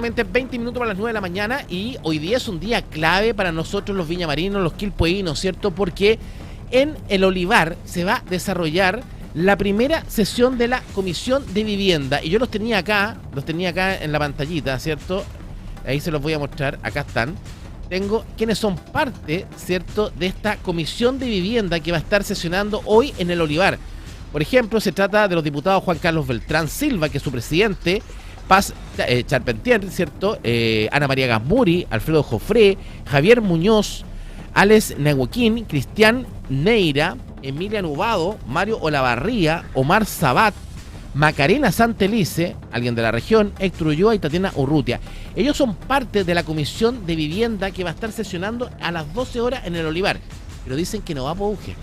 20 minutos para las 9 de la mañana y hoy día es un día clave para nosotros los viñamarinos, los quilpueínos, ¿cierto? Porque en el Olivar se va a desarrollar la primera sesión de la Comisión de Vivienda y yo los tenía acá en la pantallita, ¿cierto? Ahí se los voy a mostrar, acá están. Tengo quienes son parte, ¿cierto?, de esta Comisión de Vivienda que va a estar sesionando hoy en el Olivar. Por ejemplo, se trata de los diputados Juan Carlos Beltrán Silva, que es su presidente, Paz Charpentier, ¿cierto? Ana María Gasmuri, Alfredo Jofré, Javier Muñoz, Alex Nehuequín, Cristian Neira, Emilia Nubado, Mario Olavarría, Omar Sabat, Macarena Santelice, alguien de la región, Héctor Ulloa y Tatiana Urrutia. Ellos son parte de la Comisión de Vivienda que va a estar sesionando a las 12 horas en el Olivar. Pero dicen que no va a Pouge.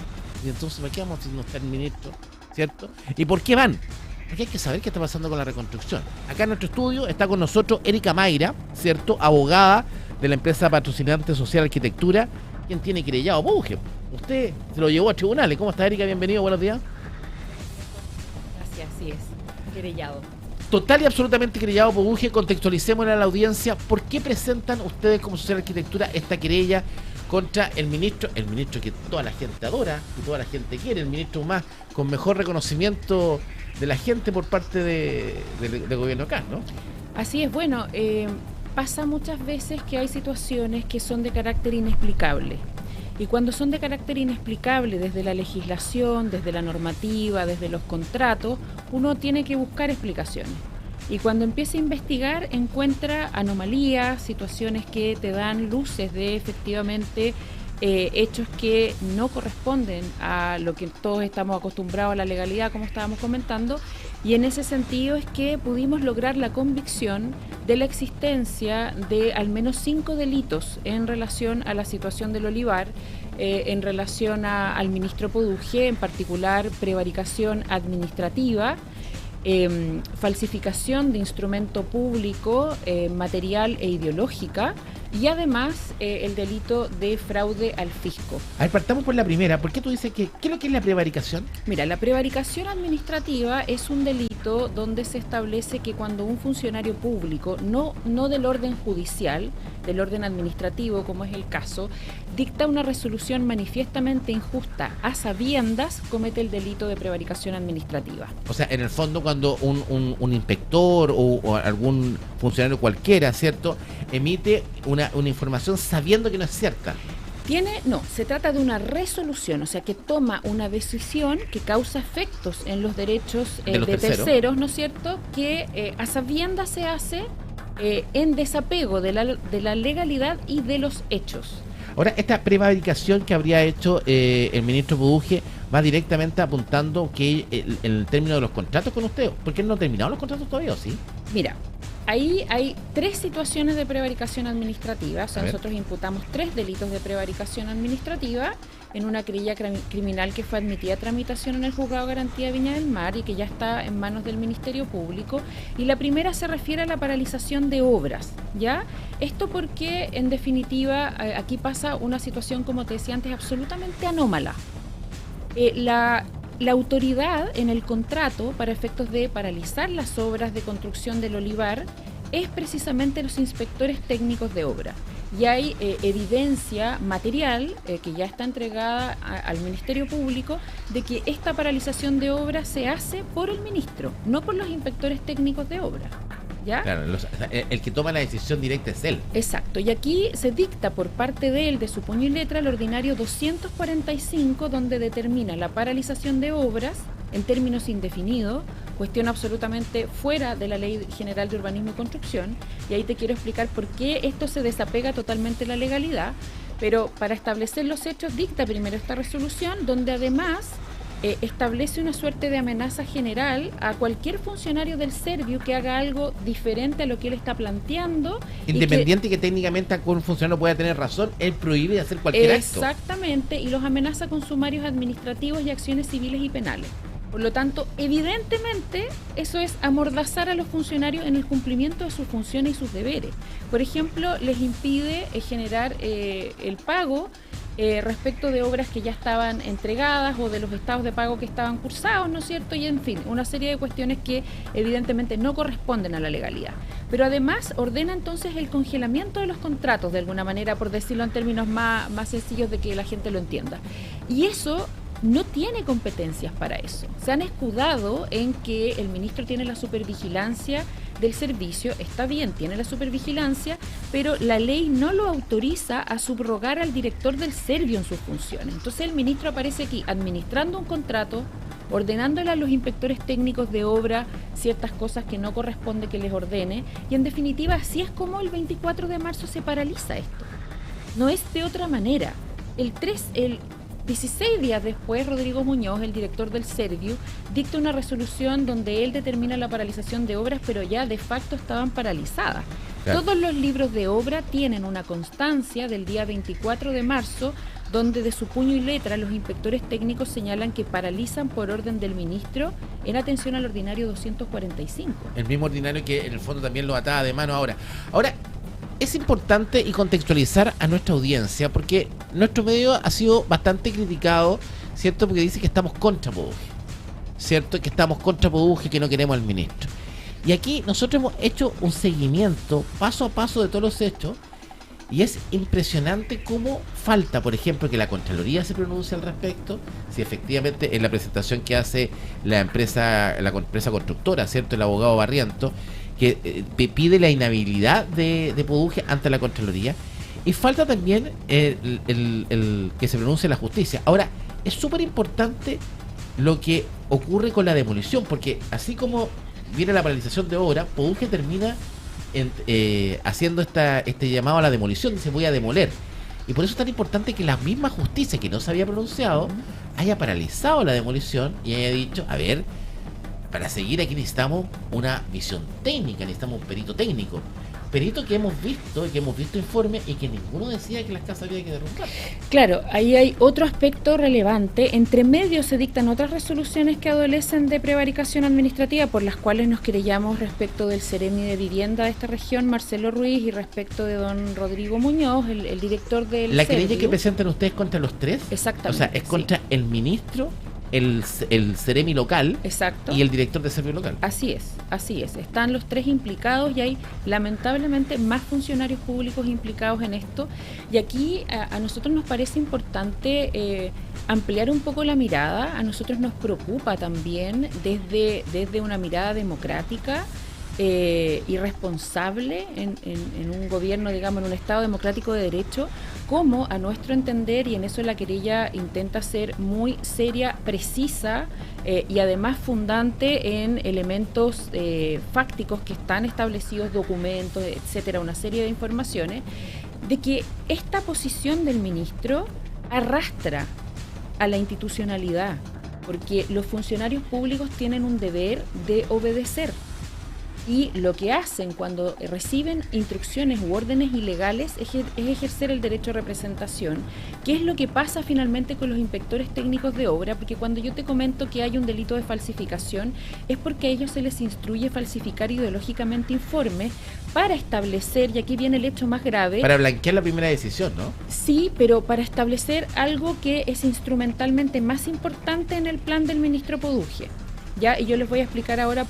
Y entonces, ¿para qué vamos si no está el ministro? ¿Cierto? ¿Y por qué van? Porque hay que saber qué está pasando con la reconstrucción. Acá en nuestro estudio está con nosotros Erika Mayra, ¿cierto? Abogada de la empresa patrocinante Social Arquitectura, quien tiene querellado Pouge. Usted se lo llevó a tribunales. ¿Cómo está, Erika? Bienvenido, buenos días. Gracias, así es. Querellado. Total y absolutamente querellado Pouge. Contextualicémosle a la audiencia. ¿Por qué presentan ustedes como Social Arquitectura esta querella contra el ministro que toda la gente adora y toda la gente quiere, el ministro más con mejor reconocimiento de la gente por parte del gobierno acá, ¿no? Así es, bueno, pasa muchas veces que hay situaciones que son de carácter inexplicable. Y cuando son de carácter inexplicable desde la legislación, desde la normativa, desde los contratos, uno tiene que buscar explicaciones. Y cuando empieza a investigar encuentra anomalías, situaciones que te dan luces de efectivamente hechos que no corresponden a lo que todos estamos acostumbrados a la legalidad, como estábamos comentando, y en ese sentido es que pudimos lograr la convicción de la existencia de al menos 5 delitos en relación a la situación del Olivar, en relación al ministro Pouge, en particular prevaricación administrativa, falsificación de instrumento público, material e ideológica, y además el delito de fraude al fisco. A ver, partamos por la primera. ¿Por qué tú dices que qué es lo que es la prevaricación? Mira, la prevaricación administrativa es un delito donde se establece que cuando un funcionario público, no del orden judicial, del orden administrativo, como es el caso, dicta una resolución manifiestamente injusta a sabiendas, comete el delito de prevaricación administrativa. O sea, en el fondo, cuando un inspector o algún funcionario cualquiera, ¿cierto?, emite una información sabiendo que no es cierta. Se trata de una resolución, o sea, que toma una decisión que causa efectos en los derechos de terceros, ¿no es cierto?, que a sabiendas se hace en desapego de la legalidad y de los hechos. Ahora, esta prevaricación que habría hecho el ministro Pouge va directamente apuntando que el término de los contratos con usted, porque él no ha terminado los contratos todavía, ¿o sí? Mira, ahí hay 3 situaciones de prevaricación administrativa, o sea, nosotros imputamos 3 delitos de prevaricación administrativa en una querella criminal que fue admitida a tramitación en el Juzgado de Garantía de Viña del Mar y que ya está en manos del Ministerio Público. Y la primera se refiere a la paralización de obras, ¿ya? Esto porque, en definitiva, aquí pasa una situación, como te decía antes, absolutamente anómala. La autoridad en el contrato para efectos de paralizar las obras de construcción del Olivar es precisamente los inspectores técnicos de obra. Y hay evidencia material que ya está entregada al Ministerio Público de que esta paralización de obra se hace por el ministro, no por los inspectores técnicos de obra. ¿Ya? Claro, el que toma la decisión directa es él. Exacto, y aquí se dicta por parte de él, de su puño y letra, el ordinario 245, donde determina la paralización de obras en términos indefinidos, cuestión absolutamente fuera de la Ley General de Urbanismo y Construcción, y ahí te quiero explicar por qué esto se desapega totalmente de la legalidad, pero para establecer los hechos dicta primero esta resolución, donde además establece una suerte de amenaza general a cualquier funcionario del Servio que haga algo diferente a lo que él está planteando. Independiente que técnicamente algún funcionario pueda tener razón, él prohíbe hacer cualquier acto. Exactamente, y los amenaza con sumarios administrativos y acciones civiles y penales. Por lo tanto, evidentemente, eso es amordazar a los funcionarios en el cumplimiento de sus funciones y sus deberes. Por ejemplo, les impide generar el pago respecto de obras que ya estaban entregadas o de los estados de pago que estaban cursados, ¿no es cierto? Y en fin, una serie de cuestiones que evidentemente no corresponden a la legalidad. Pero además ordena entonces el congelamiento de los contratos, de alguna manera, por decirlo en términos más sencillos de que la gente lo entienda. Y eso no tiene competencias para eso. Se han escudado en que el ministro tiene la supervigilancia del servicio, está bien, tiene la supervigilancia, pero la ley no lo autoriza a subrogar al director del Servio en sus funciones. Entonces el ministro aparece aquí administrando un contrato, ordenándole a los inspectores técnicos de obra ciertas cosas que no corresponde que les ordene, y en definitiva así es como el 24 de marzo se paraliza esto. No es de otra manera. El 16 días después, Rodrigo Muñoz, el director del Servio, dicta una resolución donde él determina la paralización de obras, pero ya de facto estaban paralizadas. Claro. Todos los libros de obra tienen una constancia del día 24 de marzo, donde de su puño y letra los inspectores técnicos señalan que paralizan por orden del ministro en atención al ordinario 245. El mismo ordinario que en el fondo también lo ataba de mano ahora. Es importante y contextualizar a nuestra audiencia porque nuestro medio ha sido bastante criticado, ¿cierto? Porque dice que estamos contra Poduje, ¿cierto? Que estamos contra Poduje, que no queremos al ministro. Y aquí nosotros hemos hecho un seguimiento paso a paso de todos los hechos y es impresionante cómo falta, por ejemplo, que la Contraloría se pronuncie al respecto, si efectivamente en la presentación que hace la empresa constructora, ¿cierto? El abogado Barriento, que pide la inhabilidad de Poduje ante la Contraloría, y falta también el que se pronuncie la justicia. Ahora, es súper importante lo que ocurre con la demolición, porque así como viene la paralización de obra, Poduje termina haciendo este llamado a la demolición, dice voy a demoler. Y por eso es tan importante que la misma justicia, que no se había pronunciado, haya paralizado la demolición y haya dicho, a ver, para seguir aquí necesitamos una visión técnica, necesitamos un perito técnico. Perito que hemos visto informes y que ninguno decía que las casas había que derrumbar. Claro, ahí hay otro aspecto relevante. Entre medio se dictan otras resoluciones que adolecen de prevaricación administrativa por las cuales nos querellamos respecto del Seremi de Vivienda de esta región, Marcelo Ruiz, y respecto de don Rodrigo Muñoz, el director del ¿La querella que presentan ustedes contra los tres? Exactamente. O sea, es contra el ministro, el Seremi local. Exacto. Y el director de Servio local. Así es. Están los tres implicados y hay lamentablemente más funcionarios públicos implicados en esto. Y aquí a nosotros nos parece importante ampliar un poco la mirada. A nosotros nos preocupa también desde una mirada democrática y responsable en un gobierno, digamos, en un Estado democrático de derecho, como a nuestro entender, y en eso la querella intenta ser muy seria, precisa y además fundante en elementos fácticos que están establecidos, documentos, etcétera, una serie de informaciones, de que esta posición del ministro arrastra a la institucionalidad, porque los funcionarios públicos tienen un deber de obedecer. Y lo que hacen cuando reciben instrucciones u órdenes ilegales es ejercer el derecho a representación. ¿Qué es lo que pasa finalmente con los inspectores técnicos de obra? Porque cuando yo te comento que hay un delito de falsificación, es porque a ellos se les instruye falsificar ideológicamente informes para establecer, y aquí viene el hecho más grave... Para blanquear la primera decisión, ¿no? Sí, pero para establecer algo que es instrumentalmente más importante en el plan del ministro Poduje. Ya, y yo les voy a explicar ahora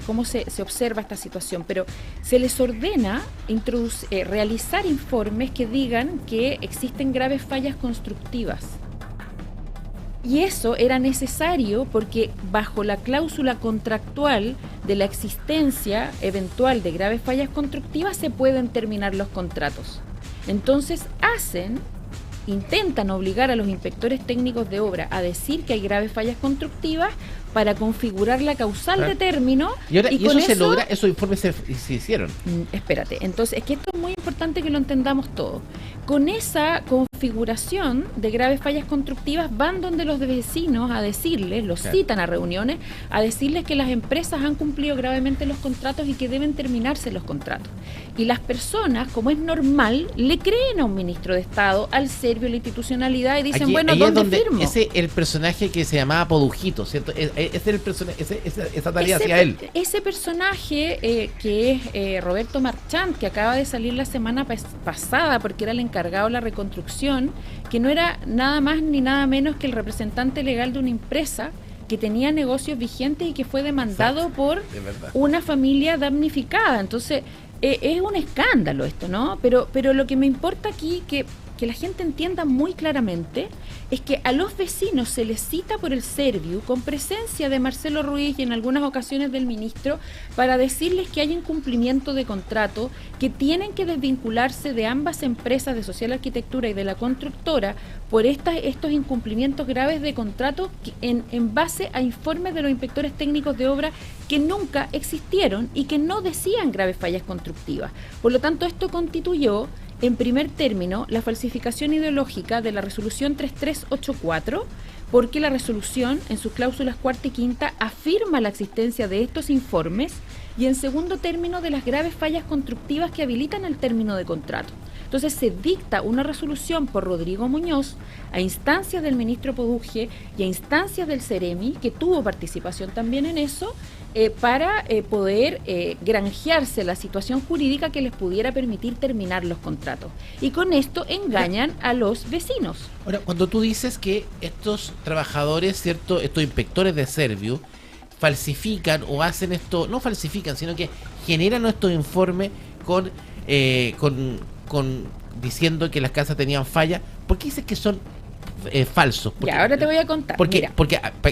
cómo se observa esta situación, pero se les ordena realizar informes que digan que existen graves fallas constructivas. Y eso era necesario porque bajo la cláusula contractual de la existencia eventual de graves fallas constructivas se pueden terminar los contratos. Entonces intentan obligar a los inspectores técnicos de obra a decir que hay graves fallas constructivas para configurar la causal de término. ¿Y eso se logra? ¿Esos informes se hicieron? Espérate, entonces es que esto es muy importante que lo entendamos todo. Con esa configuración de graves fallas constructivas van donde los vecinos a decirles, los citan a reuniones, a decirles que las empresas han cumplido gravemente los contratos y que deben terminarse los contratos. Y las personas, como es normal, le creen a un ministro de Estado, al Servio, a la institucionalidad y dicen, bueno, ¿dónde firmo? Ese el personaje que se llamaba Podujito, ¿cierto? ese es esa tarea hacia él. Ese personaje que es Roberto Marchand, que acaba de salir la semana pasada porque era el encargado de la reconstrucción, que no era nada más ni nada menos que el representante legal de una empresa que tenía negocios vigentes y que fue demandado por una familia damnificada. Entonces, es un escándalo esto, ¿no? Pero lo que me importa aquí, que la gente entienda muy claramente, es que a los vecinos se les cita por el Serviu con presencia de Marcelo Ruiz y en algunas ocasiones del ministro para decirles que hay incumplimiento de contrato, que tienen que desvincularse de ambas empresas de Social Arquitectura y de la constructora por estos incumplimientos graves de contrato en base a informes de los inspectores técnicos de obra que nunca existieron y que no decían graves fallas constructivas. Por lo tanto, esto constituyó en primer término la falsificación ideológica de la resolución 3384, porque la resolución en sus cláusulas cuarta y quinta afirma la existencia de estos informes, y en segundo término de las graves fallas constructivas que habilitan el término de contrato. Entonces se dicta una resolución por Rodrigo Muñoz a instancias del ministro Poduje y a instancias del Ceremi, que tuvo participación también en eso, para poder granjearse la situación jurídica que les pudiera permitir terminar los contratos. Y con esto engañan a los vecinos. Ahora, cuando tú dices que estos trabajadores, ¿cierto?, estos inspectores de Serviu, falsifican o hacen esto, no falsifican, sino que generan estos informes con diciendo que las casas tenían falla, ¿por qué dices que son falsos? Porque, ya, ahora te voy a contar. Porque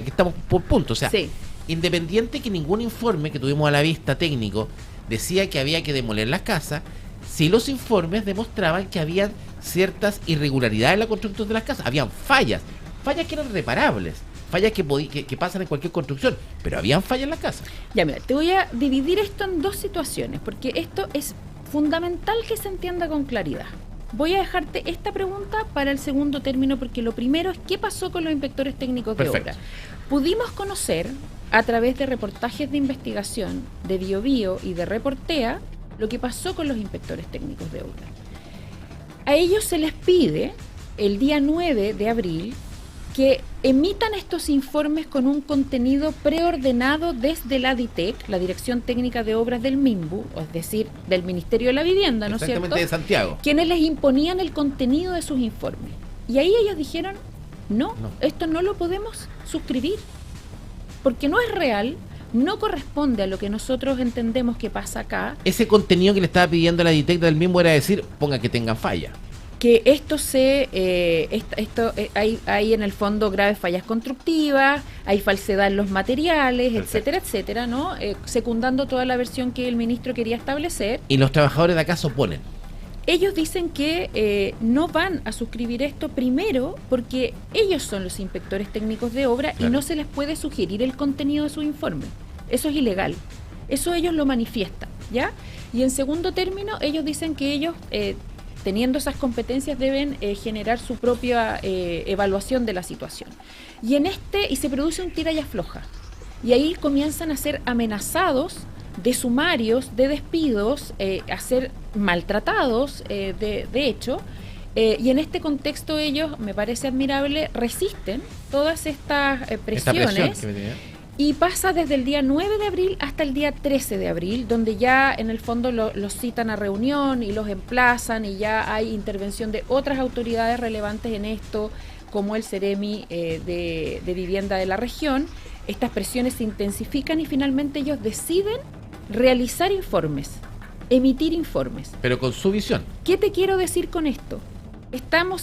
estamos por puntos, o sea, sí. Independiente que ningún informe que tuvimos a la vista técnico decía que había que demoler las casas, sí los informes demostraban que habían ciertas irregularidades en la construcción de las casas, habían fallas que eran reparables, fallas que pasan en cualquier construcción, pero habían fallas en las casas. Ya, mira, te voy a dividir esto en dos situaciones, porque esto es fundamental que se entienda con claridad. Voy a dejarte esta pregunta para el segundo término, porque lo primero es qué pasó con los inspectores técnicos de obra. Pudimos conocer a través de reportajes de investigación de BioBio y de Reportea lo que pasó con los inspectores técnicos de obra. A ellos se les pide el día 9 de abril que emitan estos informes con un contenido preordenado desde la DITEC, la Dirección Técnica de Obras del MIMBU, es decir, del Ministerio de la Vivienda, ¿no es cierto? Exactamente, de Santiago. Quienes les imponían el contenido de sus informes. Y ahí ellos dijeron, no, esto no lo podemos suscribir, porque no es real, no corresponde a lo que nosotros entendemos que pasa acá. Ese contenido que le estaba pidiendo la DITEC del MIMBU era decir, ponga que tengan falla. Que esto hay en el fondo graves fallas constructivas, hay falsedad en los materiales, etcétera, etcétera, ¿no? Secundando toda la versión que el ministro quería establecer. Y los trabajadores de acá se oponen. Ellos dicen que no van a suscribir esto, primero porque ellos son los inspectores técnicos de obra y no se les puede sugerir el contenido de su informe. Eso es ilegal. Eso ellos lo manifiestan, ¿ya? Y en segundo término, ellos dicen que ellos, teniendo esas competencias, deben generar su propia evaluación de la situación. Y se produce un tira y afloja. Y ahí comienzan a ser amenazados de sumarios, de despidos, a ser maltratados, de hecho, y en este contexto ellos, me parece admirable, resisten todas estas presiones, y pasa desde el día 9 de abril hasta el día 13 de abril, donde ya en el fondo los citan a reunión y los emplazan, y ya hay intervención de otras autoridades relevantes en esto, como el Ceremi de Vivienda de la región. Estas presiones se intensifican y finalmente ellos deciden realizar informes, emitir informes. Pero con su visión. ¿Qué te quiero decir con esto?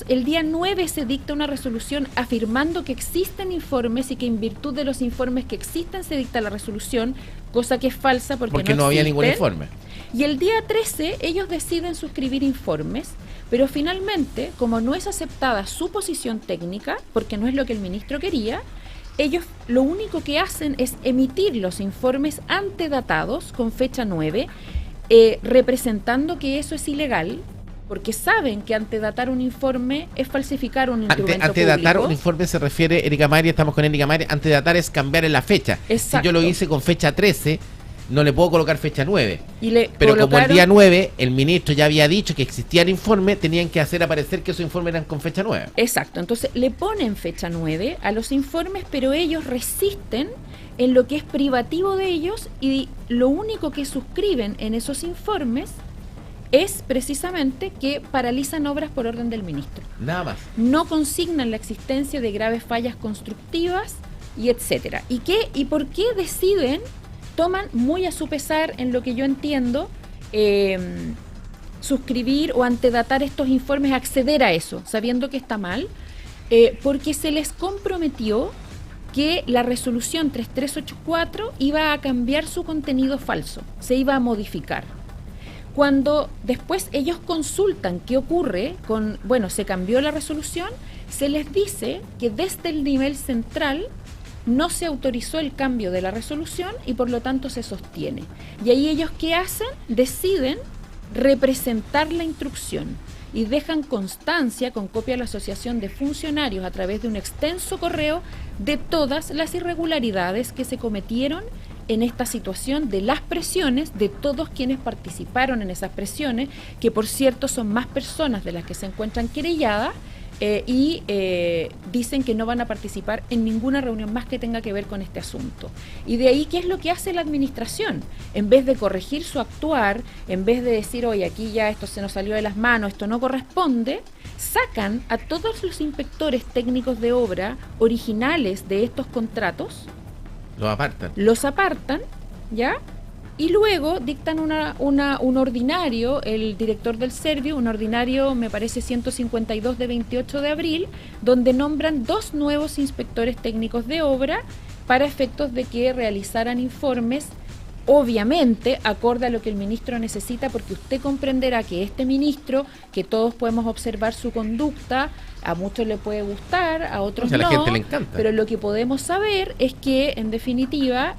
El día 9 se dicta una resolución afirmando que existen informes y que en virtud de los informes que existen se dicta la resolución, cosa que es falsa porque no había ningún informe. Y el día 13 ellos deciden suscribir informes, pero finalmente, como no es aceptada su posición técnica, porque no es lo que el ministro quería, ellos lo único que hacen es emitir los informes antedatados con fecha 9, representando que eso es ilegal, porque saben que antedatar un informe es falsificar un instrumento antedatar público. Un informe se refiere, Erika Mari, estamos con Erika Mari, antedatar es cambiar en la fecha. Exacto. Si yo lo hice con fecha 13, no le puedo colocar fecha 9. Pero como el día 9, el ministro ya había dicho que existía el informe, tenían que hacer aparecer que esos informes eran con fecha 9. Exacto, entonces le ponen fecha 9 a los informes, pero ellos resisten en lo que es privativo de ellos, y lo único que suscriben en esos informes es precisamente que paralizan obras por orden del ministro. Nada más. No consignan la existencia de graves fallas constructivas y etcétera. ¿Y por qué deciden, toman muy a su pesar, en lo que yo entiendo, suscribir o antedatar estos informes, acceder a eso, sabiendo que está mal? Porque se les comprometió que la resolución 3384 iba a cambiar su contenido falso, se iba a modificar. Cuando después ellos consultan qué ocurre con, se cambió la resolución, se les dice que desde el nivel central no se autorizó el cambio de la resolución y por lo tanto se sostiene. Y ahí ellos, ¿qué hacen? Deciden representar la instrucción y dejan constancia con copia a la Asociación de Funcionarios a través de un extenso correo de todas las irregularidades que se cometieron en esta situación, de las presiones de todos quienes participaron en esas presiones, que por cierto son más personas de las que se encuentran querelladas, y dicen que no van a participar en ninguna reunión más que tenga que ver con este asunto. Y de ahí, ¿qué es lo que hace la administración? En vez de corregir su actuar, en vez de decir, oye, aquí ya esto se nos salió de las manos, esto no corresponde, sacan a todos los inspectores técnicos de obra originales de estos contratos, los apartan, ¿ya? Y luego dictan un ordinario, el director del Servio, un ordinario, me parece 152 de 28 de abril, donde nombran 2 nuevos inspectores técnicos de obra para efectos de que realizaran informes, obviamente, acorde a lo que el ministro necesita, porque usted comprenderá que este ministro, que todos podemos observar su conducta, a muchos le puede gustar, a otros a la no, gente le encanta. Pero lo que podemos saber es que, en definitiva,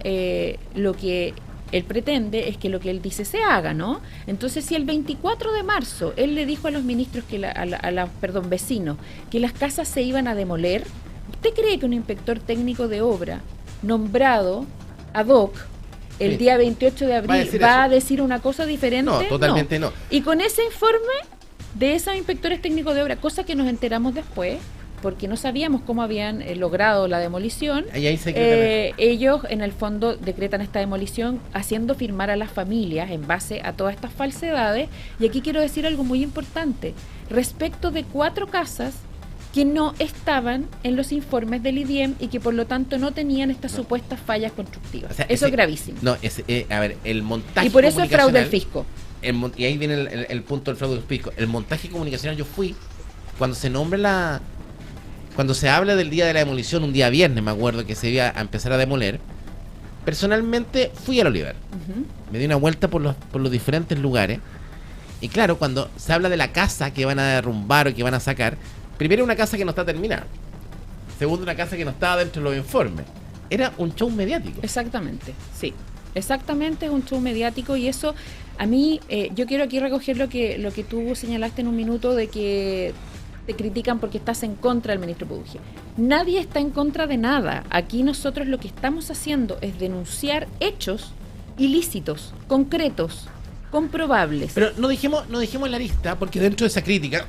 lo que él pretende es que lo que él dice se haga, ¿no? Entonces, si el 24 de marzo él le dijo a los ministros, vecinos, que las casas se iban a demoler, ¿usted cree que un inspector técnico de obra nombrado ad hoc el día 28 de abril va a decir una cosa diferente? No, totalmente no. Y con ese informe de esos inspectores técnicos de obra, cosa que nos enteramos después, porque no sabíamos cómo habían logrado la demolición, ellos en el fondo decretan esta demolición haciendo firmar a las familias en base a todas estas falsedades. Y aquí quiero decir algo muy importante respecto de 4 casas que no estaban en los informes del IDIEM y que por lo tanto no tenían estas supuestas fallas constructivas. O sea, eso es gravísimo. No, el montaje. Y por eso es fraude al fisco. Y ahí viene el punto del fraude al fisco. El montaje comunicacional, yo fui cuando se nombra cuando se habla del día de la demolición, un día viernes, me acuerdo que se iba a empezar a demoler. Personalmente fui al Olivar. Me di una vuelta por los diferentes lugares. Y claro, cuando se habla de la casa que van a derrumbar o que van a sacar, primero una casa que no está terminada. Segundo, una casa que no estaba dentro de los informes. Era un show mediático. Exactamente, sí. Exactamente, es un show mediático, y eso a mí, yo quiero aquí recoger lo que tú señalaste en un minuto, de que te critican porque estás en contra del ministro Puduje. Nadie está en contra de nada. Aquí nosotros lo que estamos haciendo es denunciar hechos ilícitos, concretos, comprobables. Pero no dejemos la lista, porque dentro de esa crítica,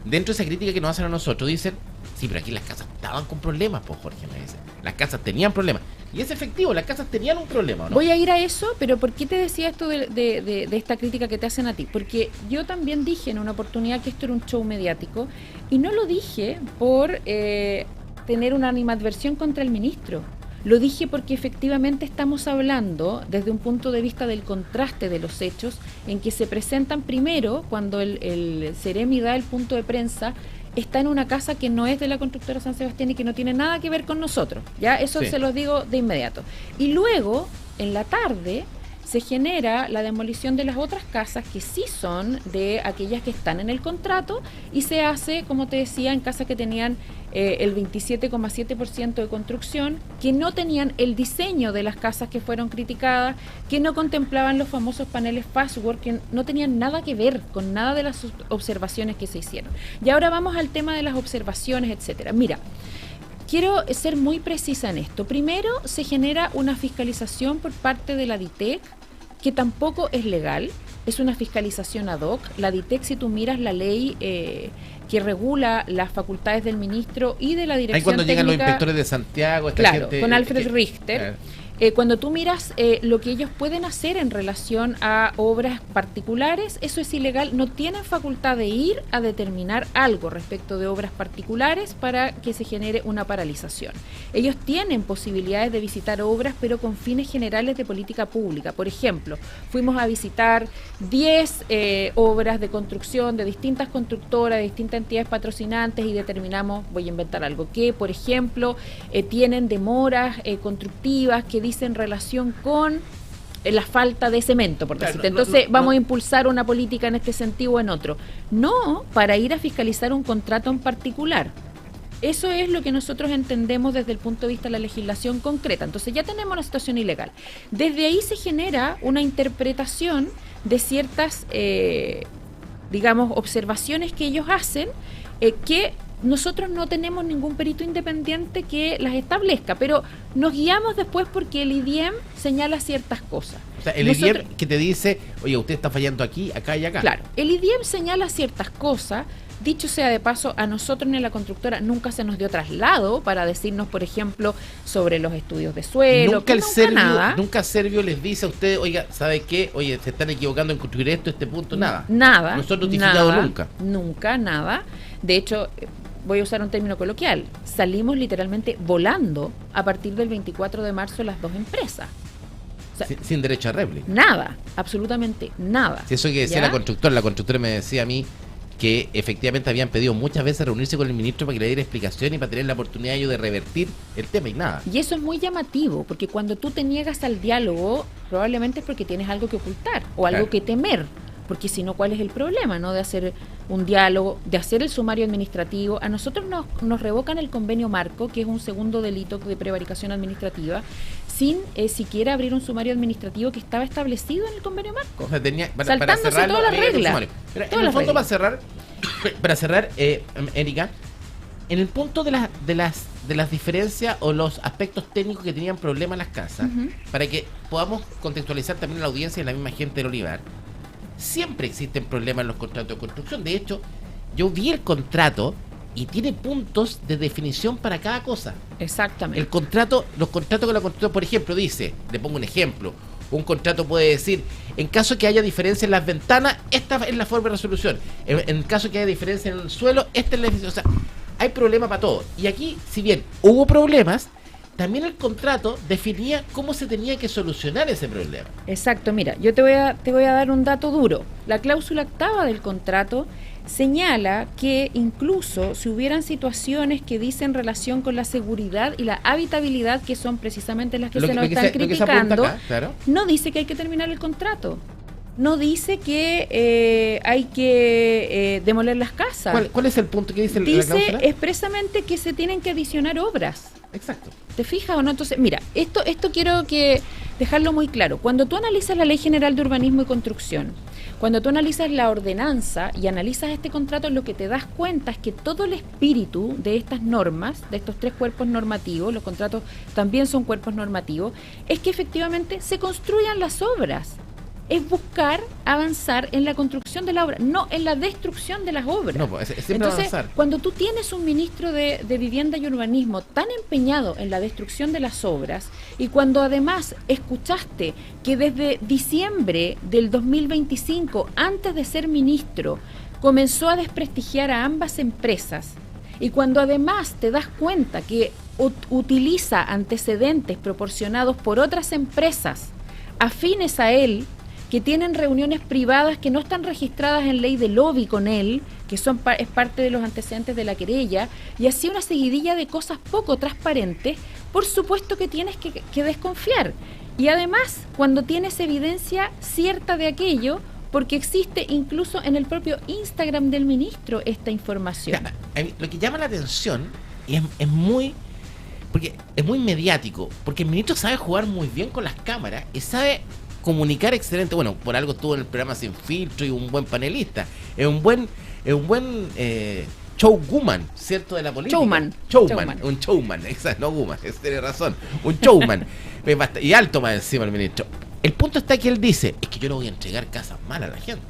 dentro de esa crítica que nos hacen a nosotros, dicen, sí, pero aquí las casas estaban con problemas, pues Jorge me dice. Las casas tenían problemas. Y es efectivo, las casas tenían un problema, ¿no? Voy a ir a eso, pero ¿por qué te decía esto de esta crítica que te hacen a ti? Porque yo también dije en una oportunidad que esto era un show mediático, y no lo dije por tener una animadversión contra el ministro. Lo dije porque efectivamente estamos hablando desde un punto de vista del contraste de los hechos, en que se presentan primero, cuando el Ceremi da el punto de prensa, está en una casa que no es de la constructora San Sebastián y que no tiene nada que ver con nosotros. Ya, eso se los digo de inmediato. Y luego, en la tarde, se genera la demolición de las otras casas que sí son de aquellas que están en el contrato, y se hace, como te decía, en casas que tenían el 27,7% de construcción, que no tenían el diseño de las casas que fueron criticadas, que no contemplaban los famosos paneles Fastwork, que no tenían nada que ver con nada de las observaciones que se hicieron. Y ahora vamos al tema de las observaciones, etcétera. Mira, quiero ser muy precisa en esto. Primero, se genera una fiscalización por parte de la DITEC, que tampoco es legal, es una fiscalización ad hoc. La DITEC, si tú miras la ley que regula las facultades del ministro y de la dirección ahí cuando técnica, llegan los inspectores de Santiago, esta claro, gente, con Alfred Richter, cuando tú miras lo que ellos pueden hacer en relación a obras particulares, eso es ilegal. No tienen facultad de ir a determinar algo respecto de obras particulares para que se genere una paralización. Ellos tienen posibilidades de visitar obras, pero con fines generales de política pública. Por ejemplo, fuimos a visitar 10 obras de construcción de distintas constructoras, de distintas entidades patrocinantes, y determinamos, voy a inventar algo, que por ejemplo tienen demoras constructivas que dicen relación con la falta de cemento, por decirte. Entonces vamos a impulsar una política en este sentido o en otro. No para ir a fiscalizar un contrato en particular. Eso es lo que nosotros entendemos desde el punto de vista de la legislación concreta. Entonces ya tenemos una situación ilegal. Desde ahí se genera una interpretación de ciertas, digamos, observaciones que ellos hacen, que nosotros no tenemos ningún perito independiente que las establezca, pero nos guiamos después porque el IDIEM señala ciertas cosas. O sea, el IDIEM que te dice, oye, usted está fallando aquí, acá y acá. Claro, el IDIEM señala ciertas cosas. Dicho sea de paso, a nosotros ni a la constructora nunca se nos dio traslado para decirnos, por ejemplo, sobre los estudios de suelo. Nunca Servio les dice a ustedes, oiga, ¿sabe qué? Oye, se están equivocando en construir esto, este punto, nada. Nada. No son notificados nunca. Nunca, nada. De hecho, voy a usar un término coloquial, salimos literalmente volando a partir del 24 de marzo las dos empresas. O sea, sin derecho a réplica. Nada, absolutamente nada. Si eso que decía la constructora me decía a mí que efectivamente habían pedido muchas veces reunirse con el ministro para que le diera explicación y para tener la oportunidad ellos de revertir el tema y nada. Y eso es muy llamativo, porque cuando tú te niegas al diálogo, probablemente es porque tienes algo que ocultar o algo que temer. Porque si no, ¿cuál es el problema, no, de hacer un diálogo, de hacer el sumario administrativo? A nosotros nos revocan el convenio marco, que es un segundo delito de prevaricación administrativa, sin siquiera abrir un sumario administrativo que estaba establecido en el convenio marco. O sea, saltándose todas las reglas. En el fondo, para cerrar, Erika, en el punto de las diferencias o los aspectos técnicos que tenían problemas las casas, para que podamos contextualizar también a la audiencia y a la misma gente del Olivar, siempre existen problemas en los contratos de construcción. De hecho, yo vi el contrato y tiene puntos de definición para cada cosa. Exactamente. Los contratos con la construcción, por ejemplo, dice, le pongo un ejemplo, un contrato puede decir, en caso que haya diferencia en las ventanas, esta es la forma de resolución. En caso que haya diferencia en el suelo, esta es la definición. O sea, hay problema para todo. Y aquí, si bien hubo problemas, también el contrato definía cómo se tenía que solucionar ese problema. Exacto, mira, yo te voy a dar un dato duro. La cláusula octava del contrato señala que incluso si hubieran situaciones que dicen relación con la seguridad y la habitabilidad, que son precisamente las que se nos están criticando, acá, claro, no dice que hay que terminar el contrato. No dice que hay que demoler las casas. ¿Cuál es el punto que dice la cláusula? Dice expresamente que se tienen que adicionar obras. Exacto. ¿Te fijas o no? Entonces, mira, esto quiero dejarlo muy claro. Cuando tú analizas la Ley General de Urbanismo y Construcción, cuando tú analizas la ordenanza y analizas este contrato, lo que te das cuenta es que todo el espíritu de estas normas, de estos tres cuerpos normativos, los contratos también son cuerpos normativos, es que efectivamente se construyan las obras. Es buscar avanzar en la construcción de la obra, no en la destrucción de las obras. No, pues es siempre entonces, avanzar. Cuando tú tienes un ministro de Vivienda y Urbanismo tan empeñado en la destrucción de las obras, y cuando además escuchaste que desde diciembre del 2025, antes de ser ministro, comenzó a desprestigiar a ambas empresas, y cuando además te das cuenta que utiliza antecedentes proporcionados por otras empresas afines a él, que tienen reuniones privadas que no están registradas en ley de lobby con él, que es parte de los antecedentes de la querella, y así una seguidilla de cosas poco transparentes, por supuesto que tienes que desconfiar. Y además, cuando tienes evidencia cierta de aquello, porque existe incluso en el propio Instagram del ministro esta información. Lo que llama la atención y es muy... porque es muy mediático, porque el ministro sabe jugar muy bien con las cámaras y sabe comunicar excelente. Bueno, por algo estuvo en el programa Sin Filtro y un buen panelista. Es un buen showwoman, ¿cierto? De la política. Showman. Un showman, exacto, no woman, tiene razón. Un showman. Y alto más encima el ministro. el punto está que él dice, es que yo no voy a entregar casas malas a la gente.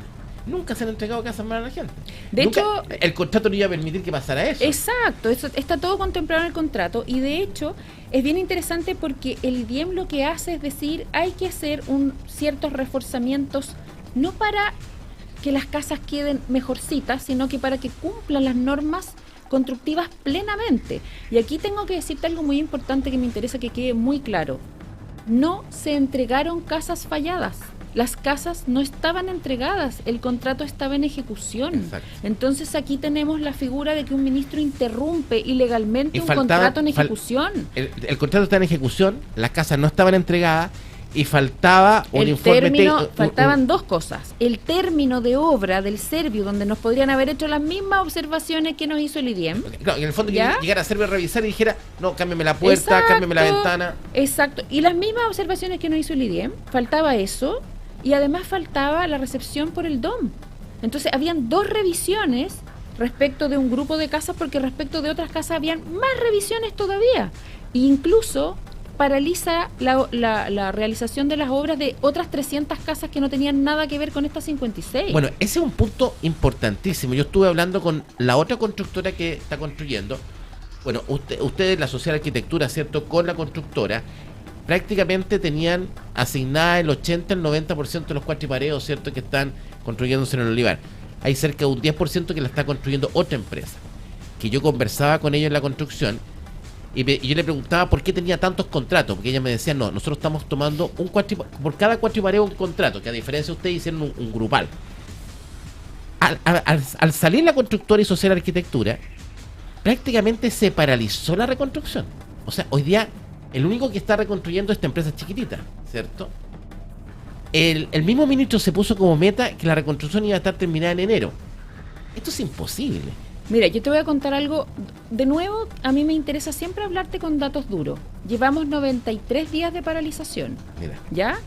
Nunca se han entregado casas malas a la gente. De Nunca, hecho, el contrato no iba a permitir que pasara eso. Exacto, eso está todo contemplado en el contrato y de hecho es bien interesante porque el IDIEM lo que hace es decir, hay que hacer ciertos reforzamientos, no para que las casas queden mejorcitas, sino que para que cumplan las normas constructivas plenamente. Y aquí tengo que decirte algo muy importante que me interesa que quede muy claro. No se entregaron casas falladas. Las casas no estaban entregadas, el contrato estaba en ejecución. Exacto. Entonces aquí tenemos la figura de que un ministro interrumpe ilegalmente un contrato en ejecución. El contrato está en ejecución, las casas no estaban entregadas y faltaba un informe. Faltaban dos cosas. El término de obra del Servio, donde nos podrían haber hecho las mismas observaciones que nos hizo el IDIEM. Claro, en el fondo ¿Ya? que llegara a Servio a revisar y dijera, no, cámbiame la puerta, cámbiame la ventana. Exacto. Y las mismas observaciones que nos hizo el IDIEM, faltaba eso. Y además faltaba la recepción por el DOM. Entonces habían dos revisiones respecto de un grupo de casas, porque respecto de otras casas habían más revisiones todavía. E incluso paraliza la realización de las obras de otras 300 casas que no tenían nada que ver con estas 56. Bueno, ese es un punto importantísimo. Yo estuve hablando con la otra constructora que está construyendo. Bueno, ustedes, la Social Arquitectura, ¿cierto? Con la constructora prácticamente tenían asignada el 80, el 90% de los cuatripareos, ¿cierto?, que están construyéndose en el Olivar. Hay cerca de un 10% que la está construyendo otra empresa, que yo conversaba con ellos en la construcción, y yo le preguntaba por qué tenía tantos contratos, porque ella me decía, no, nosotros estamos tomando por cada cuatripareo un contrato, que a diferencia de ustedes hicieron un grupal. Al salir la constructora y Social Arquitectura, prácticamente se paralizó la reconstrucción. O sea, hoy día el único que está reconstruyendo esta empresa chiquitita, ¿cierto? El mismo ministro se puso como meta que la reconstrucción iba a estar terminada en enero. Esto es imposible. Mira, yo te voy a contar algo. De nuevo, a mí me interesa siempre hablarte con datos duros. Llevamos 93 días de paralización. Mira. ¿Ya?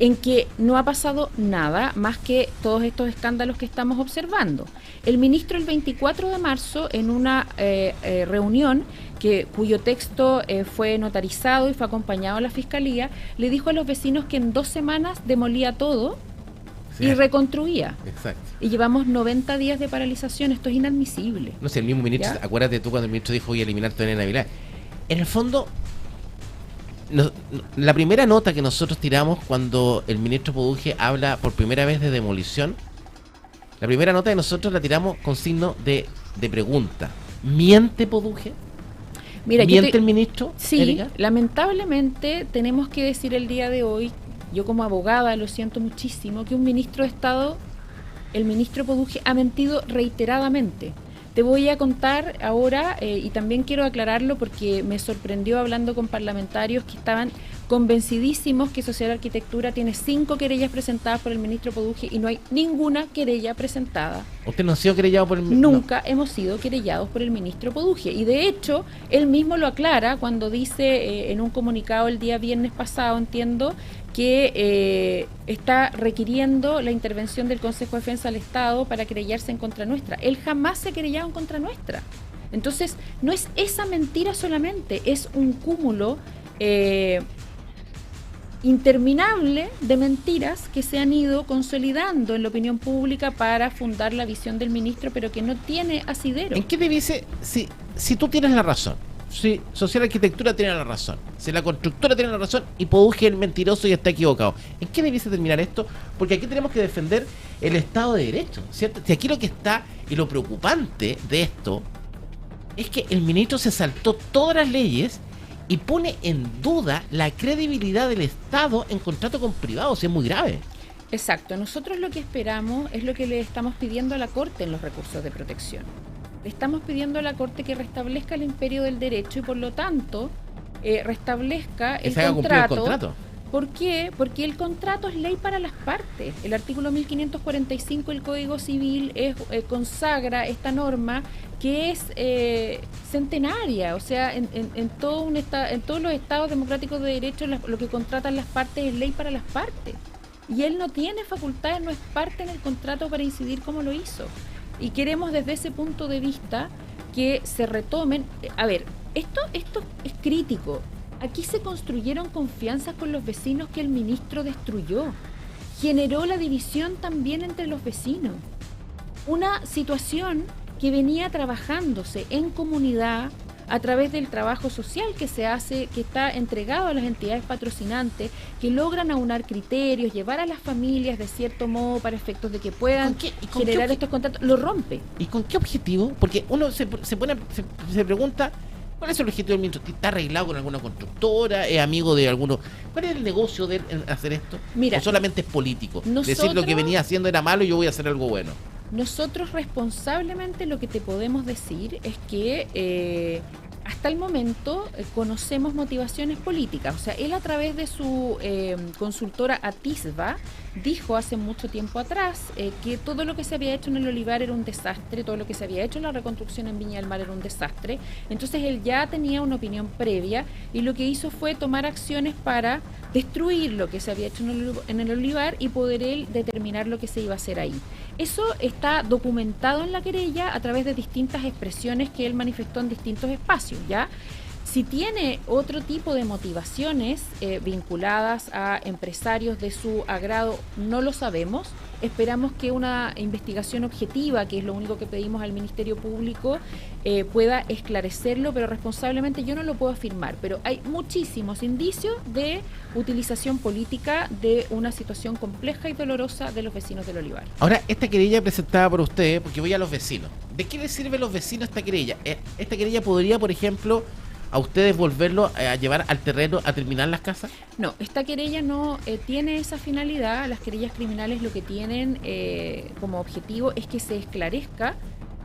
En que no ha pasado nada más que todos estos escándalos que estamos observando. El ministro el 24 de marzo, en una reunión cuyo texto fue notarizado y fue acompañado a la Fiscalía, le dijo a los vecinos que en 2 semanas demolía todo, sí, y reconstruía. Exacto. Y llevamos 90 días de paralización. Esto es inadmisible. No sé, el mismo ministro, ¿ya? Acuérdate tú cuando el ministro dijo voy a eliminar todo en Navidad. En el fondo, la primera nota que nosotros tiramos cuando el ministro Poduje habla por primera vez de demolición, la primera nota de nosotros la tiramos con signo de pregunta. ¿Miente Poduje? Mira, ¿miente el ministro? Sí, Erika? Lamentablemente tenemos que decir el día de hoy, yo como abogada lo siento muchísimo, que un ministro de Estado, el ministro Poduje, ha mentido reiteradamente. Te voy a contar ahora, y también quiero aclararlo porque me sorprendió hablando con parlamentarios que estaban convencidísimos que Social Arquitectura tiene 5 querellas presentadas por el ministro Poduje y no hay ninguna querella presentada. ¿Usted no ha sido querellado por el ministro? Nunca hemos sido querellados por el ministro Poduje. Y de hecho, él mismo lo aclara cuando dice en un comunicado el día viernes pasado, entiendo, que está requiriendo la intervención del Consejo de Defensa del Estado para querellarse en contra nuestra. Él jamás se ha querellado en contra nuestra. Entonces, no es esa mentira solamente, es un cúmulo interminable de mentiras que se han ido consolidando en la opinión pública para fundar la visión del ministro, pero que no tiene asidero. ¿En qué debiese, si tú tienes la razón, si Social Arquitectura tiene la razón, si la constructora tiene la razón y Poduje es el mentiroso y está equivocado, ¿en qué debiese terminar esto? Porque aquí tenemos que defender el Estado de Derecho, ¿cierto? Si aquí lo que está y lo preocupante de esto es que el ministro se saltó todas las leyes y pone en duda la credibilidad del Estado en contrato con privados, y es muy grave. Exacto, nosotros lo que esperamos es lo que le estamos pidiendo a la Corte en los recursos de protección. Le estamos pidiendo a la Corte que restablezca el imperio del derecho y por lo tanto restablezca el contrato. ¿Por qué? Porque el contrato es ley para las partes. El artículo 1545 del Código Civil consagra esta norma que es centenaria, o sea, en todos los estados democráticos de derecho lo que contratan las partes es ley para las partes. Y él no tiene facultades, no es parte en el contrato para incidir como lo hizo. Y queremos desde ese punto de vista que se retomen. A ver, esto es crítico. Aquí se construyeron confianzas con los vecinos que el ministro destruyó. Generó la división también entre los vecinos. Una situación que venía trabajándose en comunidad a través del trabajo social que se hace, que está entregado a las entidades patrocinantes, que logran aunar criterios, llevar a las familias de cierto modo para efectos de que puedan generar estos contratos, lo rompe. ¿Y con qué objetivo? Porque uno se pregunta, ¿cuál es el objetivo del ministro? ¿Está arreglado con alguna constructora? ¿Es amigo de alguno? ¿Cuál es el negocio de él en hacer esto? Mira, ¿o solamente es político? Decir lo que venía haciendo era malo y yo voy a hacer algo bueno. Nosotros responsablemente lo que te podemos decir es que hasta el momento conocemos motivaciones políticas. O sea, él a través de su consultora Atisba dijo hace mucho tiempo atrás que todo lo que se había hecho en el Olivar era un desastre, todo lo que se había hecho en la reconstrucción en Viña del Mar era un desastre. Entonces él ya tenía una opinión previa y lo que hizo fue tomar acciones para destruir lo que se había hecho en el Olivar y poder él determinar lo que se iba a hacer ahí. Eso está documentado en la querella a través de distintas expresiones que él manifestó en distintos espacios, ¿ya? Si tiene otro tipo de motivaciones vinculadas a empresarios de su agrado, no lo sabemos. Esperamos que una investigación objetiva, que es lo único que pedimos al Ministerio Público, pueda esclarecerlo, pero responsablemente yo no lo puedo afirmar. Pero hay muchísimos indicios de utilización política de una situación compleja y dolorosa de los vecinos del Olivar. Ahora, esta querella presentada por ustedes, porque voy a los vecinos. ¿De qué les sirve a los vecinos esta querella? ¿Esta querella podría, por ejemplo, a ustedes volverlo a llevar al terreno a terminar las casas? No, esta querella no tiene esa finalidad. Las querellas criminales lo que tienen como objetivo es que se esclarezcan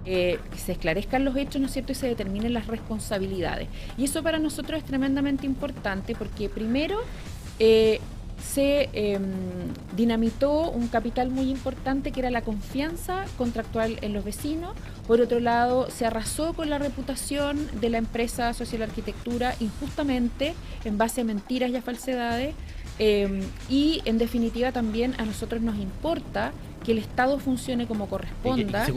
los hechos, ¿no es cierto?, y se determinen las responsabilidades. Y eso para nosotros es tremendamente importante porque primero se dinamitó un capital muy importante que era la confianza contractual en los vecinos. Por otro lado, se arrasó con la reputación de la empresa Social Arquitectura injustamente en base a mentiras y a falsedades. Y en definitiva también a nosotros nos importa que el Estado funcione como corresponda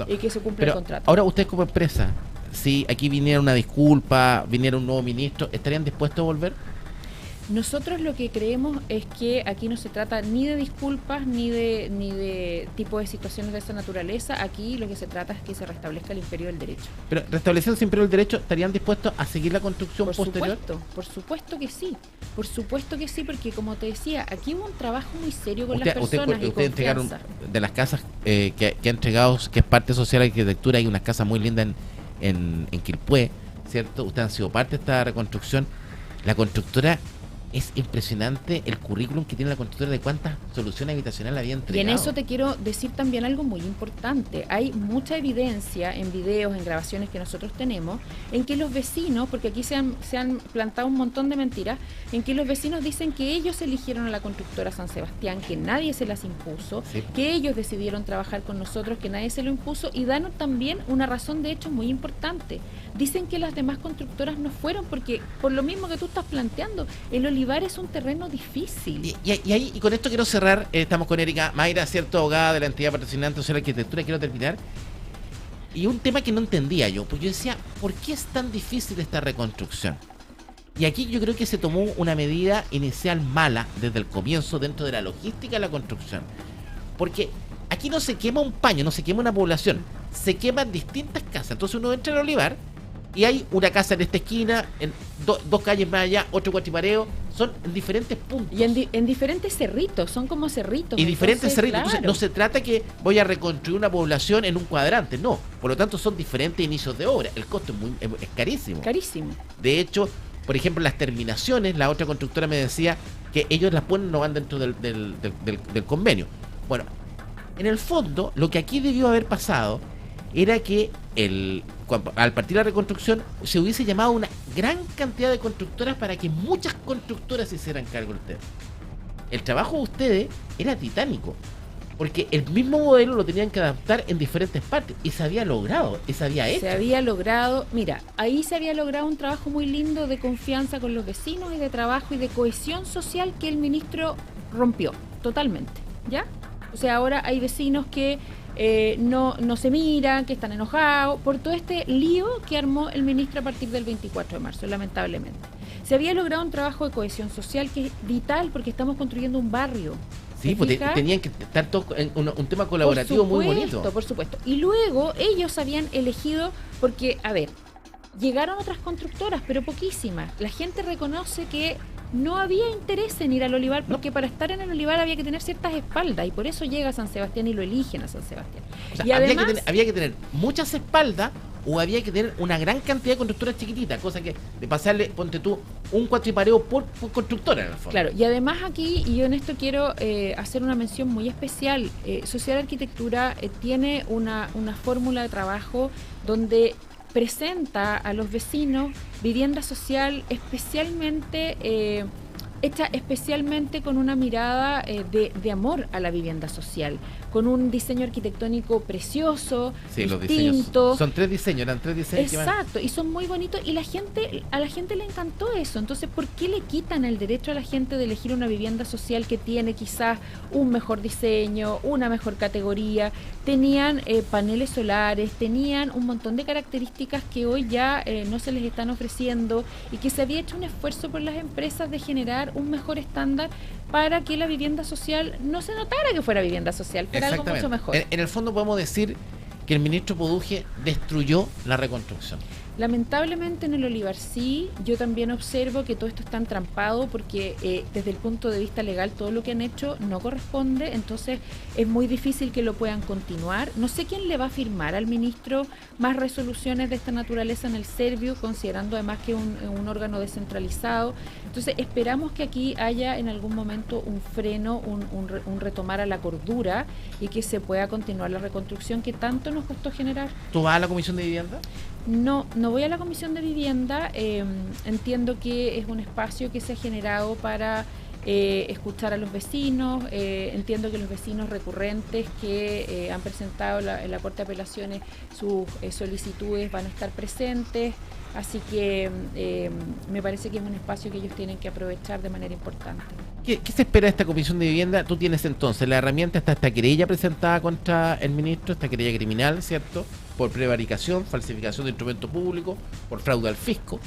y que se cumpla el contrato. Ahora ustedes como empresa, si aquí viniera una disculpa, viniera un nuevo ministro, ¿estarían dispuestos a volver? Nosotros lo que creemos es que aquí no se trata ni de disculpas ni de tipo de situaciones de esa naturaleza. Aquí lo que se trata es que se restablezca el imperio del derecho. Pero restableciendo ese imperio del derecho, ¿estarían dispuestos a seguir la construcción posterior? Por supuesto que sí. Por supuesto que sí, porque como te decía, aquí hubo un trabajo muy serio con las personas y ustedes entregaron de las casas que ha entregado, que es parte social de arquitectura, hay unas casas muy lindas en Quilpué, ¿cierto? Ustedes han sido parte de esta reconstrucción. La constructora... Es impresionante el currículum que tiene la constructora de cuántas soluciones habitacionales había entregado. Y en eso te quiero decir también algo muy importante. Hay mucha evidencia en videos, en grabaciones que nosotros tenemos, en que los vecinos, porque aquí se han plantado un montón de mentiras, en que los vecinos dicen que ellos eligieron a la constructora San Sebastián, que nadie se las impuso, sí, que ellos decidieron trabajar con nosotros, que nadie se lo impuso, y dan también una razón de hecho muy importante. Dicen que las demás constructoras no fueron porque, por lo mismo que tú estás planteando, el Olivar es un terreno difícil. Y con esto quiero cerrar. Estamos con Erika Mayra, cierto, abogada de la entidad patrocinante social arquitectura. Quiero terminar. Y un tema que no entendía yo, porque yo decía, ¿por qué es tan difícil esta reconstrucción? Y aquí yo creo que se tomó una medida inicial mala desde el comienzo dentro de la logística de la construcción. Porque aquí no se quema un paño, no se quema una población, se queman distintas casas. Entonces uno entra al Olivar y hay una casa en esta esquina, en dos calles más allá, otro Guachipareo, son en diferentes puntos. Y en diferentes cerritos, son como cerritos. Y diferentes cerritos. Claro. Entonces no se trata que voy a reconstruir una población en un cuadrante, no. Por lo tanto son diferentes inicios de obra. El costo es carísimo. Carísimo. De hecho, por ejemplo, las terminaciones, la otra constructora me decía que ellos las ponen, no van dentro del convenio. Bueno, en el fondo, lo que aquí debió haber pasado era que al partir de la reconstrucción se hubiese llamado una gran cantidad de constructoras para que muchas constructoras se hicieran cargo del tema. El trabajo de ustedes era titánico, porque el mismo modelo lo tenían que adaptar en diferentes partes y se había logrado, y se había hecho. Se había logrado, mira, ahí se había logrado un trabajo muy lindo de confianza con los vecinos y de trabajo y de cohesión social que el ministro rompió totalmente, ¿ya? O sea, ahora hay vecinos que no se miran, que están enojados por todo este lío que armó el ministro a partir del 24 de marzo, lamentablemente. Se había logrado un trabajo de cohesión social que es vital porque estamos construyendo un barrio. Sí, pues tenían que estar todos en un tema colaborativo muy bonito. Por supuesto. Y luego ellos habían elegido, porque, a ver, llegaron otras constructoras, pero poquísimas. La gente reconoce que no había interés en ir al Olivar, porque para estar en el Olivar había que tener ciertas espaldas, y por eso llega a San Sebastián y lo eligen a San Sebastián. O sea, y además, había que tener muchas espaldas, o había que tener una gran cantidad de constructoras chiquititas, cosa que de pasarle, ponte tú, un cuatripareo por constructora en el fondo. Claro, y además aquí, y yo en esto quiero hacer una mención muy especial, Social Arquitectura tiene una fórmula de trabajo donde presenta a los vecinos vivienda social especialmente hecha especialmente con una mirada de amor a la vivienda social, con un diseño arquitectónico precioso, sí, distinto. Los diseños son tres diseños, eran tres diseños. Exacto, y son muy bonitos, y a la gente le encantó eso. Entonces, ¿por qué le quitan el derecho a la gente de elegir una vivienda social que tiene quizás un mejor diseño, una mejor categoría? Tenían paneles solares, tenían un montón de características que hoy ya no se les están ofreciendo, y que se había hecho un esfuerzo por las empresas de generar un mejor estándar para que la vivienda social no se notara que fuera vivienda social, fuera algo mucho mejor. En el fondo podemos decir que el ministro Poduje destruyó la reconstrucción. Lamentablemente en el Olivar sí, yo también observo que todo esto está entrampado porque desde el punto de vista legal todo lo que han hecho no corresponde, entonces es muy difícil que lo puedan continuar. No sé quién le va a firmar al ministro más resoluciones de esta naturaleza en el Servio, considerando además que es un órgano descentralizado. Entonces esperamos que aquí haya en algún momento un freno, un retomar a la cordura, y que se pueda continuar la reconstrucción que tanto nos costó generar. ¿Tú vas a la Comisión de Vivienda? No voy a la Comisión de Vivienda. Entiendo que es un espacio que se ha generado para escuchar a los vecinos. Entiendo que los vecinos recurrentes que han presentado en la Corte de Apelaciones sus solicitudes van a estar presentes. Así que me parece que es un espacio que ellos tienen que aprovechar de manera importante. ¿Qué se espera de esta Comisión de Vivienda? Tú tienes entonces la herramienta, está esta querella presentada contra el ministro, esta querella criminal, ¿cierto? Por prevaricación, falsificación de instrumento público, por fraude al fisco.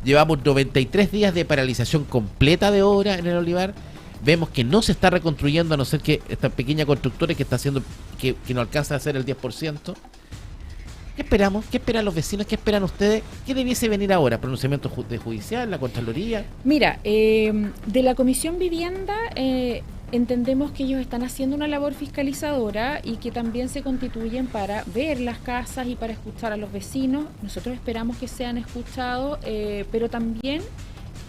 Llevamos 93 días de paralización completa de obra en el Olivar. Vemos que no se está reconstruyendo, a no ser que esta pequeña constructora que está haciendo, que no alcanza a hacer el 10%. ¿Qué esperamos? ¿Qué esperan los vecinos? ¿Qué esperan ustedes? ¿Qué debiese venir ahora? ¿Pronunciamiento judicial? ¿La Contraloría? Mira, de la Comisión Vivienda entendemos que ellos están haciendo una labor fiscalizadora y que también se constituyen para ver las casas y para escuchar a los vecinos. Nosotros esperamos que sean escuchados, pero también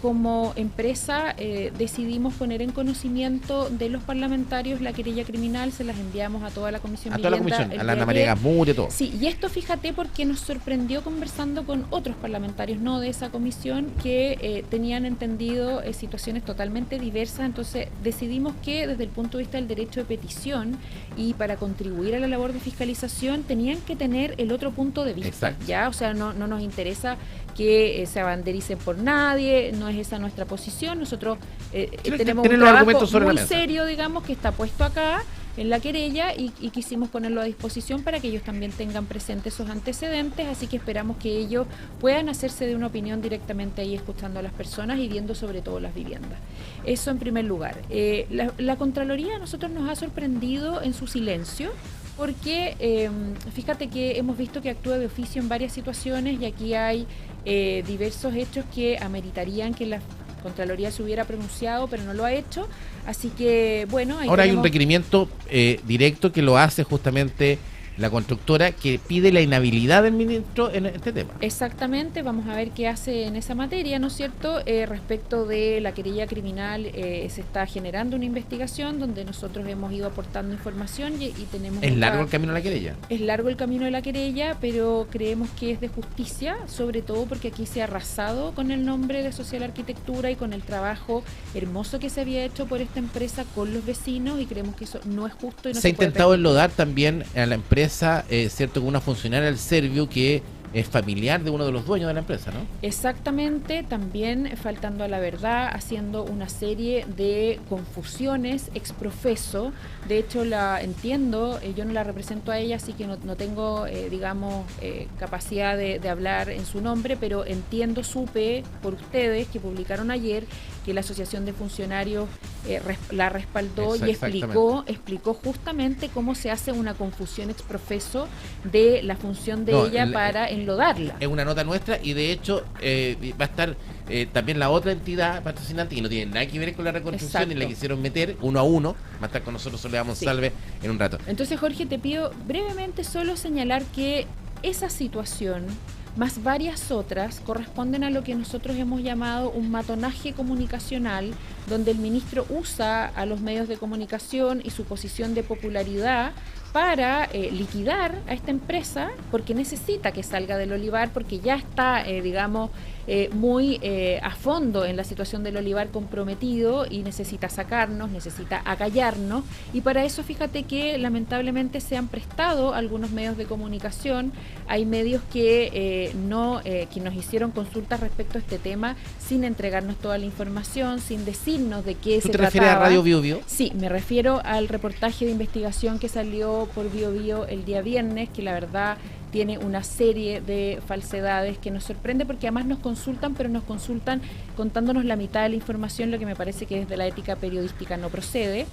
como empresa decidimos poner en conocimiento de los parlamentarios la querella criminal, se las enviamos a toda la Comisión Vivienda. A toda la Comisión, a la Ana María Gasmur y todo. Sí, y esto fíjate porque nos sorprendió conversando con otros parlamentarios, no de esa comisión, que tenían entendido situaciones totalmente diversas. Entonces decidimos que desde el punto de vista del derecho de petición y para contribuir a la labor de fiscalización tenían que tener el otro punto de vista. Exacto. ¿Ya? O sea, no nos interesa que se abandericen por nadie, no es esa nuestra posición. Nosotros tenemos un trabajo muy serio, digamos, que está puesto acá en la querella y quisimos ponerlo a disposición para que ellos también tengan presentes esos antecedentes, así que esperamos que ellos puedan hacerse de una opinión directamente ahí escuchando a las personas y viendo sobre todo las viviendas. Eso en primer lugar. La Contraloría a nosotros nos ha sorprendido en su silencio, porque fíjate que hemos visto que actúa de oficio en varias situaciones y aquí hay diversos hechos que ameritarían que la Contraloría se hubiera pronunciado, pero no lo ha hecho. Así que, bueno... Ahora hay un requerimiento directo que lo hace justamente la constructora, que pide la inhabilidad del ministro en este tema. Exactamente, vamos a ver qué hace en esa materia, ¿no es cierto? Respecto de la querella criminal, se está generando una investigación donde nosotros hemos ido aportando información y tenemos... ¿Es largo el camino de la querella? Es largo el camino de la querella, pero creemos que es de justicia, sobre todo porque aquí se ha arrasado con el nombre de Social Arquitectura y con el trabajo hermoso que se había hecho por esta empresa con los vecinos, y creemos que eso no es justo y no se ha puede intentado permitir. enlodar también a la empresa, cierto, con una funcionaria del Servio que familiar de uno de los dueños de la empresa, ¿no? Exactamente, también faltando a la verdad, haciendo una serie de confusiones exprofeso. De hecho, la entiendo, yo no la represento a ella, así que no tengo, capacidad de hablar en su nombre, pero entiendo, supe por ustedes que publicaron ayer que la Asociación de Funcionarios la respaldó y explicó justamente cómo se hace una confusión exprofeso de la función de ella para enlodarla. Es una nota nuestra y de hecho va a estar también la otra entidad patrocinante que no tiene nada que ver con la reconstrucción. Exacto. Y la quisieron meter uno a uno. Va a estar con nosotros Soledad Monsalve en un rato. Entonces, Jorge, te pido brevemente solo señalar que esa situación, más varias otras, corresponden a lo que nosotros hemos llamado un matonaje comunicacional, donde el ministro usa a los medios de comunicación y su posición de popularidad para liquidar a esta empresa, porque necesita que salga del olivar, porque ya está, muy a fondo en la situación del olivar, comprometido, y necesita sacarnos, necesita acallarnos, y para eso fíjate que lamentablemente se han prestado algunos medios de comunicación. Hay medios que nos hicieron consultas respecto a este tema sin entregarnos toda la información, sin decirnos de qué se trataba. ¿Tú te refieres a Radio Bio Bio? Sí, me refiero al reportaje de investigación que salió por Bio Bio el día viernes, que la verdad tiene una serie de falsedades que nos sorprende, porque además nos consultan, pero nos consultan contándonos la mitad de la información, lo que me parece que desde la ética periodística no procede.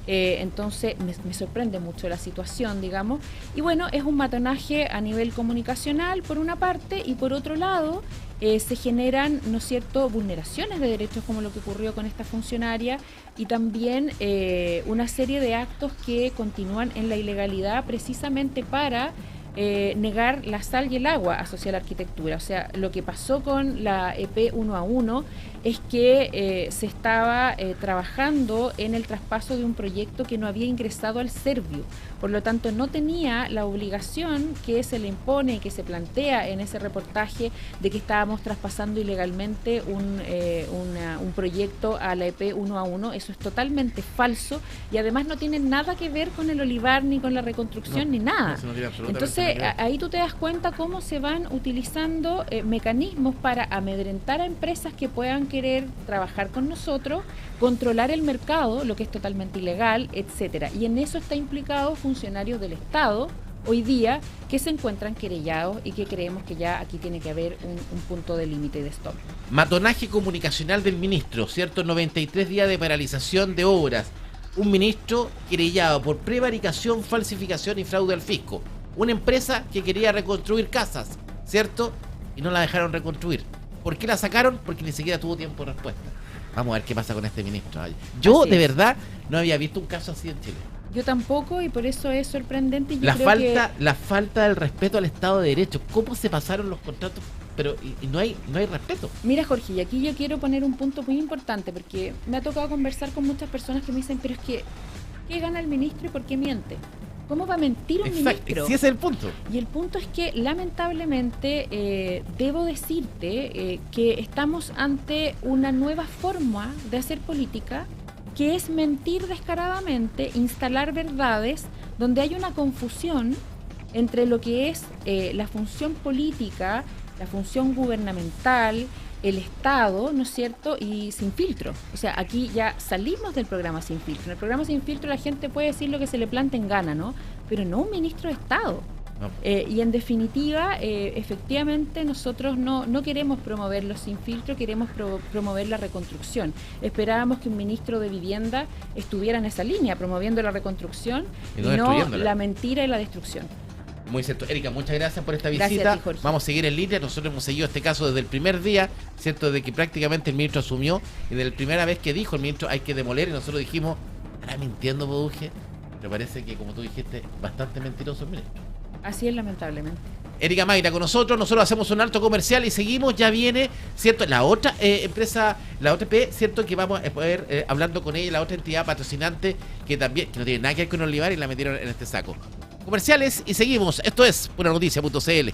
Entonces me sorprende mucho la situación, digamos. Y bueno, es un matonaje a nivel comunicacional por una parte, y por otro lado se generan, ¿no es cierto?, vulneraciones de derechos, como lo que ocurrió con esta funcionaria, y también una serie de actos que continúan en la ilegalidad precisamente para negar la sal y el agua hacia la arquitectura. O sea, lo que pasó con la EP 1 a 1 es que se estaba trabajando en el traspaso de un proyecto que no había ingresado al Servio. Por lo tanto, no tenía la obligación que se le impone, que se plantea en ese reportaje, de que estábamos traspasando ilegalmente un proyecto a la EP 1 a 1. Eso es totalmente falso, y además no tiene nada que ver con el olivar, ni con la reconstrucción, ni nada. Entonces, ahí tú te das cuenta cómo se van utilizando mecanismos para amedrentar a empresas que puedan querer trabajar con nosotros, controlar el mercado, lo que es totalmente ilegal, etcétera. Y en eso está implicado funcionarios del Estado hoy día que se encuentran querellados, y que creemos que ya aquí tiene que haber un punto de límite de stop. Matonaje comunicacional del ministro, ¿cierto? 93 días de paralización de obras. Un ministro querellado por prevaricación, falsificación y fraude al fisco. Una empresa que quería reconstruir casas, ¿cierto? Y no la dejaron reconstruir. ¿Por qué la sacaron? Porque ni siquiera tuvo tiempo de respuesta. Vamos a ver qué pasa con este ministro. Yo, de verdad, no había visto un caso así en Chile. Yo tampoco, y por eso es sorprendente. Y la falta del respeto al Estado de Derecho. ¿Cómo se pasaron los contratos? Pero y no hay respeto. Mira, Jorge, y aquí yo quiero poner un punto muy importante, porque me ha tocado conversar con muchas personas que me dicen, pero es que, ¿qué gana el ministro y por qué miente? ¿Cómo va a mentir un ministro? Sí, ese es el punto. Y el punto es que, lamentablemente, debo decirte que estamos ante una nueva forma de hacer política, que es mentir descaradamente, instalar verdades donde hay una confusión entre lo que es la función política, la función gubernamental, el Estado, ¿no es cierto?, y sin filtro. O sea, aquí ya salimos del programa sin filtro. En el programa sin filtro la gente puede decir lo que se le plante en gana, ¿no? Pero no un ministro de Estado. No. Y en definitiva, efectivamente, nosotros no queremos promoverlo sin filtro, queremos promover la reconstrucción. Esperábamos que un ministro de Vivienda estuviera en esa línea, promoviendo la reconstrucción y no la mentira y la destrucción. Muy cierto. Erika, muchas gracias por esta visita. A ti, Jorge. Vamos a seguir en línea. Nosotros hemos seguido este caso desde el primer día, ¿cierto? De que prácticamente el ministro asumió, y de la primera vez que dijo el ministro hay que demoler, y nosotros dijimos, ¿estará mintiendo, Boduje? Pero parece que, como tú dijiste, bastante mentiroso el ministro. Así es, lamentablemente. Erika Mayra con nosotros hacemos un alto comercial y seguimos. Ya viene, ¿cierto?, la otra empresa, la OTP, ¿cierto?, que vamos a poder hablando con ella, la otra entidad patrocinante que también, que no tiene nada que ver con Olivar, y la metieron en este saco. Comerciales y seguimos. Esto es punanoticia.cl.